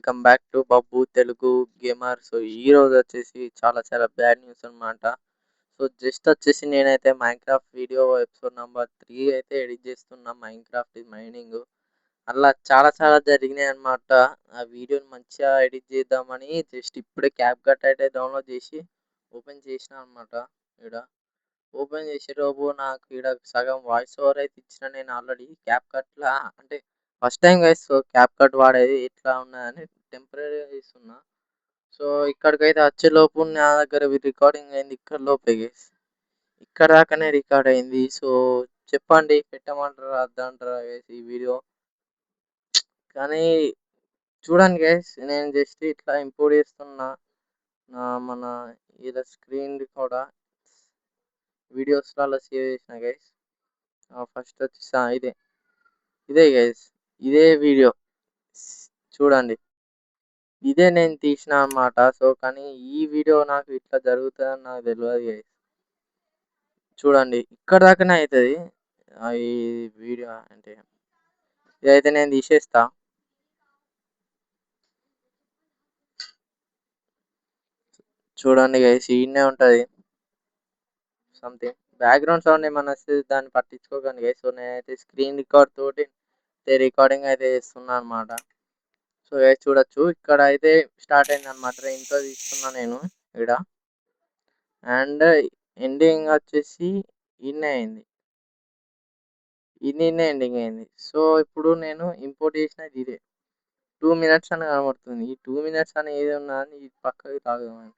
Welcome back to Babbu Telugu gamer. So ఈరోజు వచ్చేసి చాలా బ్యాడ్ న్యూస్ అనమాట. సో జస్ట్ వచ్చేసి నేనైతే మైన్‌క్రాఫ్ట్ వీడియో ఎపిసోడ్ నంబర్ 3 అయితే ఎడిట్ చేస్తున్నా. మైన్‌క్రాఫ్ట్ మైనింగ్ అలా చాలా జరిగినాయన్నమాట. ఆ వీడియోని మంచిగా ఎడిట్ చేద్దామని జస్ట్ ఇప్పుడే క్యాప్‌కట్ అయితే డౌన్‌లోడ్ చేసి ఓపెన్ చేసినా అనమాట. ఈడ ఓపెన్ చేసేలోపు నాకు ఈడ సగం వాయిస్ ఓవర్ అయితే ఇచ్చిన నేను ఆల్రెడీ క్యాప్‌కట్‌లా. అంటే first time guys so CapCut వాడేది ఎట్లా ఉన్నదని టెంపరరీగా ఇస్తున్నా. సో ఇక్కడికైతే వచ్చేలోపు నా దగ్గర రికార్డింగ్ అయింది ఇక్కడ లోపే గైస్. ఇక్కడ దాకానే రికార్డ్ అయింది. సో చెప్పండి పెట్టమంటారా వద్దంటారా గైస్ ఈ వీడియో? కానీ చూడండి గైస్ నేను జస్ట్ ఇట్లా ఇంపోర్ట్ చేస్తున్నా. మన ఈడ స్క్రీన్ కూడా వీడియోస్‌లలో సేవ్ చేసిన గైస్. ఫస్ట్ వచ్చేసి ఇదే గైస్. ఇదే వీడియో చూడండి. ఇదే నేను తీసినా అన్నమాట. సో, కానీ ఈ వీడియో నాకు ఇట్లా జరుగుతదని నాకు తెలవదు గైస్. చూడండి ఇక్కడి దాకానే అయితది. ఈ వీడియో అంటే ఇదైతే నేను తీసేస్తా. చూడండి గైస్ ఈడనే ఉంటది. సంథింగ్ బ్యాక్‌గ్రౌండ్ సౌండ్ ఏమన్నా వస్తే దాన్ని పట్టించుకోకండి గైస్. సో, నేనైతే స్క్రీన్ రికార్డ్ తోటి రికార్డింగ్ అయితే చేస్తున్నా అన్నమాట. సో, గైస్ చూడొచ్చు ఇక్కడ అయితే స్టార్ట్ అయిందన్నమాట. ఇంట్రో తీస్తున్నా నేను ఈడ. అండ్ ఎండింగ్ వచ్చేసి ఈడనే అయింది. ఈడనే ఎండింగ్ అయింది. సో, ఇప్పుడు నేను ఇంపోర్ట్ చేసినది ఇదే. 2 మినిట్స్ అని కనబడుతుంది. ఈ 2 మినిట్స్ అని ఏది ఉన్నదని ఇది పక్కకి లాగుదాం.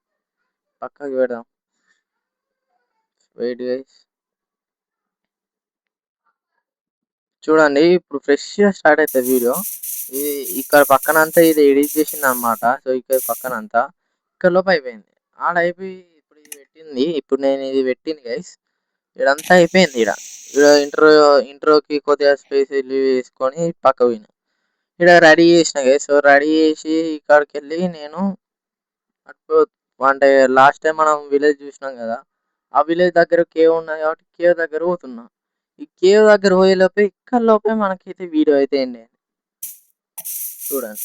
పక్కకి పెడదాం. Wait guys. చూడండి ఇప్పుడు ఫ్రెష్‌గా స్టార్ట్ అయితది వీడియో. ఇది ఇక్కడ పక్కనంతా ఇది ఎడిట్ చేసిందనమాట. సో, ఇక్కడ పక్కనంతా. ఇక్కడ లోపు అయిపోయింది. ఆడ అయిపోయి ఇప్పుడు ఇది పెట్టింది. ఇప్పుడు నేను ఇది పెట్టింది గైస్. ఇదంతా అయిపోయింది ఈడ. ఈడ ఇంట్రోకి కొద్దిగా స్పేస్ రిలీవ్ చేసుకొని పక్కకు పోయినా. ఈడ రెడీ చేసిన గైస్. సో, రెడీ చేసి ఇక్కడికెళ్ళి నేను అటు అంటే లాస్ట్ టైం మనం విలేజ్ చూసినాం కదా! ఆ విలేజ్ దగ్గర కేవ్ ఉన్నది కాబట్టి కేవ్ దగ్గర పోతున్నా. ఈ కేవ్ దగ్గర పోయేలోపే ఇక్కడ లోపే మనకైతే వీడియో అయితే ఎండ్ అయింది. చూడండి.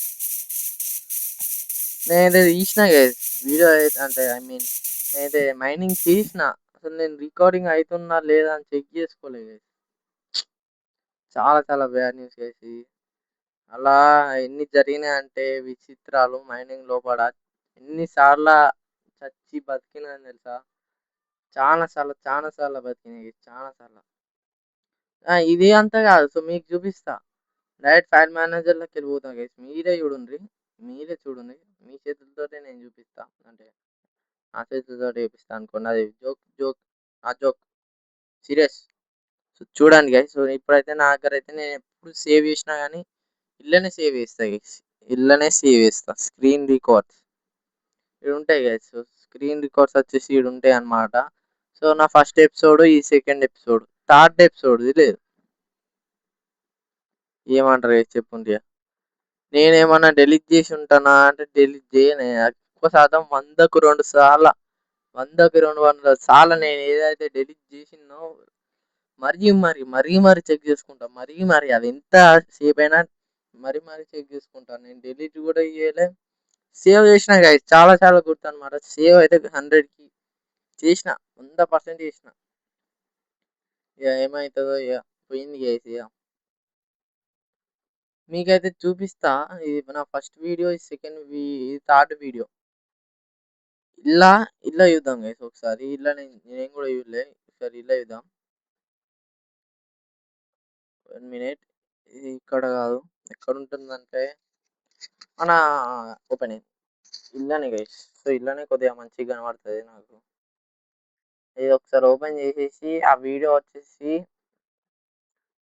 నేనైతే తీసిన గైస్. వీడియో అయితే అంటే ఐ మీన్ నేనైతే మైనింగ్ చేసిన. అసలు నేను రికార్డింగ్ అయితుందా లేదా అని చెక్ చేసుకోలే గైస్. చాలా బ్యాడ్ న్యూస్ గైస్ ఇది. అలా ఎన్ని జరిగినాయంటే విచిత్రాలు మైనింగ్ లోపల ఎన్ని సార్ల చచ్చి బతికినాను తెలుసా? చానా సార్లు బతికినా గైస్. చానా సార్లు. ఇది అంతా కాదు. సో, మీకు చూపిస్తా. డైరెక్ట్ ఫైల్ మేనేజర్‌లోకి వెళ్ళిపోతా గైస్. మీరే చూడుండ్రి. మీరే చూడండి. మీ చేతులతోటే నేను చూపిస్తా. అంటే నా చేతులతోటి చేపిస్తా అనుకోండి. అది జోక్. ఆ జోక్. సీరియస్. సో, చూడండి గైస్. సో, ఇప్పుడైతే నా దగ్గరైతే నేను ఎప్పుడు సేవ్ చేసినా గానీ ఇళ్ళనే సేవ్ చేస్తా గైస్. ఇళ్ళనే సేవ్ చేస్తా. Screen records. ఈడుంటాయి గైస్. సో, స్క్రీన్ రికార్డ్స్ వచ్చేసి ఈడుంటాయన్నమాట. సో, నా ఫస్ట్ ఎపిసోడ్, ఈ సెకండ్ ఎపిసోడ్. థర్డ్ ఎపిసోడ్‌ది లేదు. ఏమంటారు గైస్ చెప్పుండ్రి ఇగ. నేనేమన్నా డెలీట్ చేసి ఉంటానా అంటే డెలీట్ చేయనే. ఎక్కువ శాతం 100కు 2 సార్ల 100కి 200 సార్లు నేను ఏదైతే డెలీట్ చేసినో మరీ చెక్ చేసుకుంటా. మరీ అది ఎంత సేపయినా మరీ చెక్ చేసుకుంటా. నేను డెలీట్ కూడా చేయలే. సేవ్ చేసిన గైస్. చాలా గుర్తనమాట. సేవ్ అయితే 100కి చేసిన. 100% చేసిన. ఇగ ఏమైతదో ఇగ. పోయింది గైస్ ఇగ. మీకైతే చూపిస్తా. ఇది నా ఫస్ట్ వీడియో, ఇది సెకండ్ ఇది థర్డ్ వీడియో. ఇల్లా చూద్దాం గైస్ ఒకసారి. నేను కూడా చూడలే. ఒకసారి ఇల్లా చూద్దాం. 1 మినిట్. ఇది ఇక్కడ కాదు. ఎక్కడుంటుందంటే మన ఓపెన్ అయింది. ఇల్లనే గైస్. సో, ఇల్లనే కొద్దిగా మంచిగా కనబడతది నాకు. ఇది ఒకసారి ఓపెన్ చేసేసి ఆ వీడియో వచ్చేసి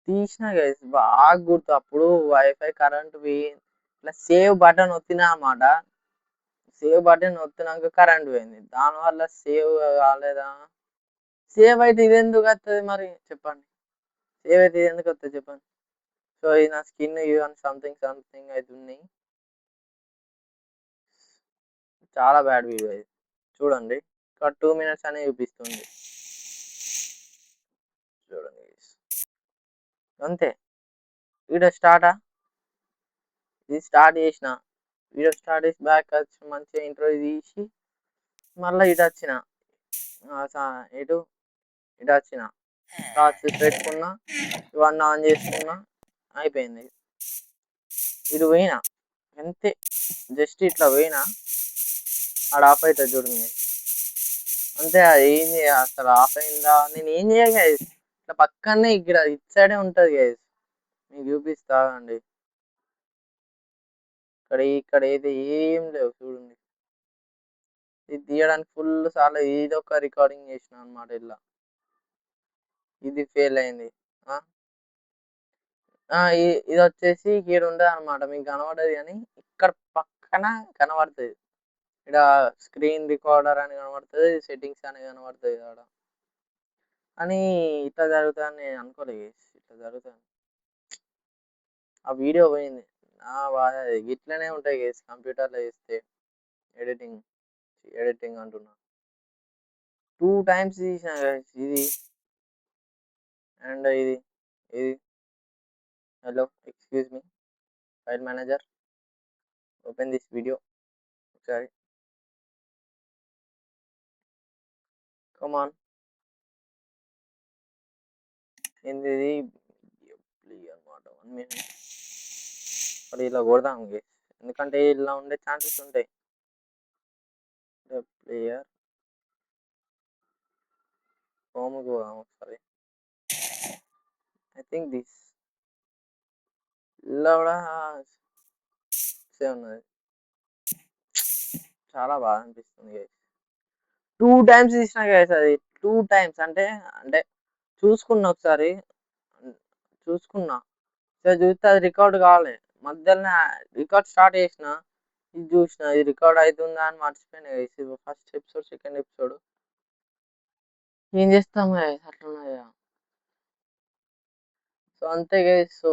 తీసిన గైస్. బాగా గుర్తు. అప్పుడు వైఫై కరెంట్ ఇట్లా సేవ్ బటన్ ఒత్తినా అన్నమాట. సేవ్ బటన్ ఒత్తినాక కరెంట్ పోయింది. దానివల్ల సేవ్ కాలేదా? సేవ్ అయితే ఇదెందుకు వత్తది మరి చెప్పండి. సేవ్ అయితే ఇదెందుకు వత్తది చెప్పండి. సో, ఇది నా స్కిన్ ఇవన్నీ సంథింగ్ అయితే ఉన్నాయి. చాలా బ్యాడ్ వీడియో ఇది. చూడండి. ఇక్కడ 2 మినిట్స్ అనే చూపిస్తుంది. చూడండి గైస్. అంతే. వీడియో స్టార్టా? ఇది స్టార్ట్ చేసిన. వీడియో స్టార్ట్ చేసి బ్యాక్ వచ్చి మంచిగా ఇంట్రో తీసి మళ్ళీ ఇటు వచ్చిన ఇటు ఇటు వచ్చిన టార్చ్ పెట్టుకున్నా ఇవన్నీ ఆన్ చేసుకున్నా అయిపోయింది. ఇటు పోయినా అంతే, జస్ట్ ఇట్లా పోయినా ఆడ ఆఫ్ అవుతుంది చూడు మీరు అంతే. అది ఏంది అసలు ఆఫ్ అయిందా, నేను ఏం చేయాలి గైస్, ఇట్లా పక్కనే ఇక్కడ ఇటు సైడే ఉంటుంది గైస్, మీకు చూపిస్తా అండి. ఇక్కడ ఏది ఏం లేవు చూడండి. ఇది తీయడానికి ఫుల్ సార్లు ఏదో ఒక రికార్డింగ్ చేసిన అనమాట. ఇలా ఇది ఫెయిల్ అయింది. ఇది వచ్చేసి ఇక్కడ ఉండదు అనమాట, మీకు కనబడదు కానీ ఇక్కడ పక్కన కనబడుతుంది. ఇక్కడ స్క్రీన్ రికార్డర్ అని కనబడుతుంది, సెట్టింగ్స్ అని కనబడుతుంది ఇక్కడ. అని ఇట్లా జరుగుతుందని నేను అనుకోలేదు, ఇట్లా జరుగుతుంది. ఆ వీడియో పోయింది. బాధ ఇట్లనే ఉంటాయి గేస్ కంప్యూటర్లో చేస్తే ఎడిటింగ్ ఎడిటింగ్ అంటున్నా. 2 టైమ్స్ తీసిన guys ఇది అండ్ ఇది ఇది hello excuse me file manager, open this video ఒకసారి, కమాన్. ఏంది ఇది అనమాట. 1 minute మరి ఇలా కొడదాం గేస్, ఎందుకంటే ఇలా ఉండే ఛాన్సెస్ ఉంటాయి. ప్లేయర్ హోమ్కి పోదాం ఒకసారి. ఐ థింక్ దిస్ ఇలా కూడా సేమ్ ఉన్నది. చాలా బాగా అనిపిస్తుంది గైస్. 2 టైమ్స్ తీసిన గైస్ అది. 2 టైమ్స్ అంటే అంటే చూసుకున్నా ఒకసారి, చూసుకున్నా సరే చూస్తే అది రికార్డ్ కావాలి. మధ్యలోనే రికార్డ్ స్టార్ట్ చేసిన, ఇది చూసిన ఇది రికార్డ్ అవుతుందా అని మర్చిపోయినా guys. First episode second episode ఏం చేస్తాం గైస్, అట్లున్నది. సో అంతే గైస్. సో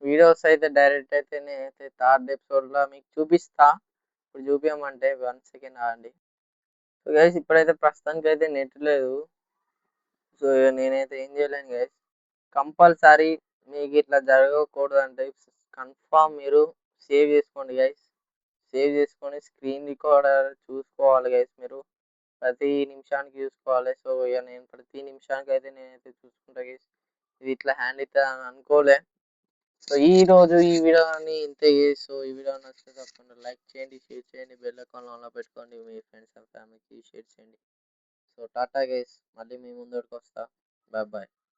వీడియోస్ అయితే డైరెక్ట్ అయితే నేనైతే థర్డ్ ఎపిసోడ్లో మీకు చూపిస్తా. ఇప్పుడు చూపించమంటే 1 సెకండ్ ఆగండి. సో గైస్ ఇప్పుడైతే ప్రస్తుతానికి అయితే నెట్ లేదు. సో నేనైతే ఏం చేయలేను గైస్. కంపల్సరీ మీకు ఇట్లా జరగకూడదు అంటే కన్ఫామ్ మీరు సేవ్ చేసుకోండి గైస్. సేవ్ చేసుకొని స్క్రీన్ రికార్డర్ చూసుకోవాలి గైస్. మీరు ప్రతి నిమిషానికి చూసుకోవాలి. సో ఇక నేను ప్రతి నిమిషానికి అయితే నేనైతే చూసుకుంటా గైస్. ఇది ఇట్లా హ్యాండ్ ఇట్లా అనుకోలే. సో ఈ రోజు ఈ వీడియోని ఇంతే గైస్. సో ఈ వీడియో నచ్చితే తప్పకుండా లైక్ చేయండి, షేర్ చేయండి, బెల్ ఐకాన్ ఆన్లో పెట్టుకోండి, మీ ఫ్రెండ్స్ అండ్ ఫ్యామిలీకి షేర్ చేయండి. సో టాటా గైస్, మళ్ళీ మీ ముందరికి వస్తా. Bye bye.